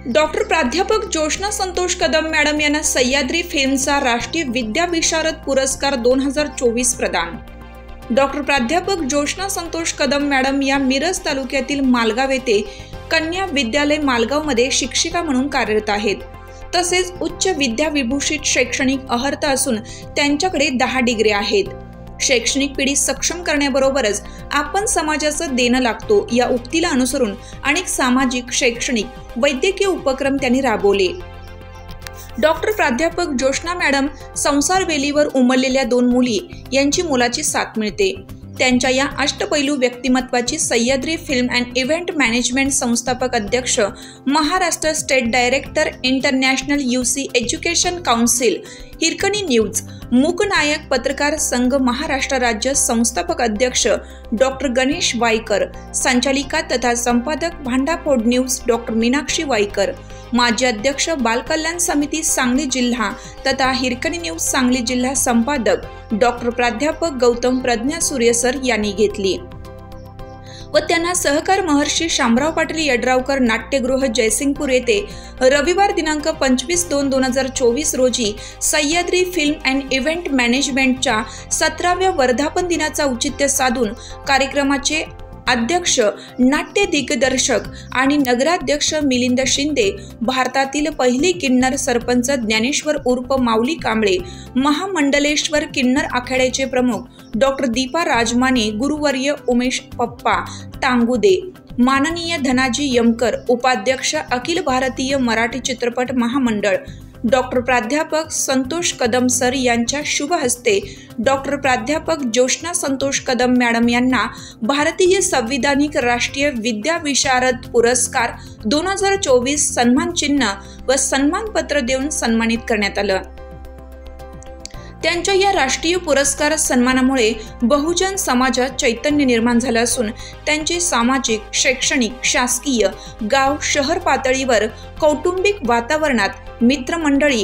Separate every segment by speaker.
Speaker 1: Doctor प्राध्यापक Joshna Santosh Kadam madam यांना सह्याद्री फिल्मचा राष्ट्रीय विद्या विशारद पुरस्कार 2024 प्रदान। डॉक्टर प्राध्यापक जोशना संतोष कदम मॅडम या मिरज तालुक्यातील मालगाव येथे कन्या विद्यालय मालगावमध्ये शिक्षिका म्हणून कार्यरत आहेत। तसेच उच्च विद्या विभूषित शैक्षणिक अर्हता असून त्यांच्याकडे 10 डिग्री आहेत। शैक्षणिक पिढी सक्षम करण्याबरोबरच आपण समाजाचं देणं लागतो या उक्तीला अनुसरून अनेक सामाजिक, शैक्षणिक, वैद्यकीय उपक्रम त्यांनी राबवले। डॉक्टर प्राध्यापक जोशना मॅडम संसारवेलीवर उमललेल्या 2 मुली यांची मुलाची साथ मिळते। त्यांच्या या अष्टपैलू व्यक्तिमत्वाची Sahyadri film and event management संस्थापक अध्यक्ष, Maharashtra state director international UC education council, Hirkani news, Mooknayak पत्रकार संघ महाराष्ट्र राज्य संस्थापक अध्यक्ष डॉक्टर गणेश वाईकर, संचालिका तथा संपादक भांडाफोड न्यूज डॉक्टर मीनाक्षी वाईकर, माजी अध्यक्ष बालकल्याण समिती सांगली जिल्हा तथा हिरकणी न्यूज सांगली जिल्हा संपादक डॉक्टर प्राध्यापक गौतम प्रज्ञा सूर्यसर यांनी घेतली व त्यांना सहकार महर्षी शामराव पाटील यड्रावकर नाट्यगृह जयसिंगपूर येथे रविवार दिनांक 25/2/2024 रोजी सह्याद्री फिल्म अँड इव्हेंट मॅनेजमेंटच्या 17व्या वर्धापन दिनाचा औचित्य साधून कार्यक्रमाचे अध्यक्ष, नाट्य दिग्दर्शक आणि नगराध्यक्ष मिलिंद शिंदे, भारतातील पहिली किन्नर सरपंच ज्ञानेश्वर उर्फ माऊली कांबळे, महामंडलेश्वर किन्नर आखाड्याचे प्रमुख डॉक्टर दीपा राजमाने, गुरुवर्य उमेश पप्पा टांगुदे, माननीय धनाजी यमकर, उपाध्यक्ष अखिल भारतीय मराठी चित्रपट महामंडळ डॉक्टर प्राध्यापक संतोष कदम सर यांच्या शुभ हस्ते डॉक्टर प्राध्यापक जोशना संतोष कदम मॅडम यांना भारतीय संविधानिक राष्ट्रीय विद्या विशारद पुरस्कार 2024 सन्मान चिन्ह व सन्मानपत्र देऊन सन्मानित करण्यात आलं। त्यांच्या या राष्ट्रीय पुरस्कार सन्मानामुळे बहुजन समाजात चैतन्य निर्माण झालं असून त्यांचे सामाजिक, शैक्षणिक, शासकीय, गाव, शहर पातळीवर कौटुंबिक वातावरणात मित्रमंडळी,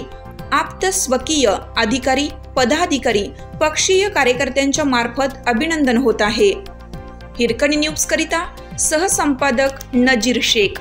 Speaker 1: आप्त स्वकीय, अधिकारी, पदाधिकारी, पक्षीय कार्यकर्त्यांच्या मार्फत अभिनंदन होत आहे। हिरकणी न्यूज करिता सहसंपादक नजीर शेख।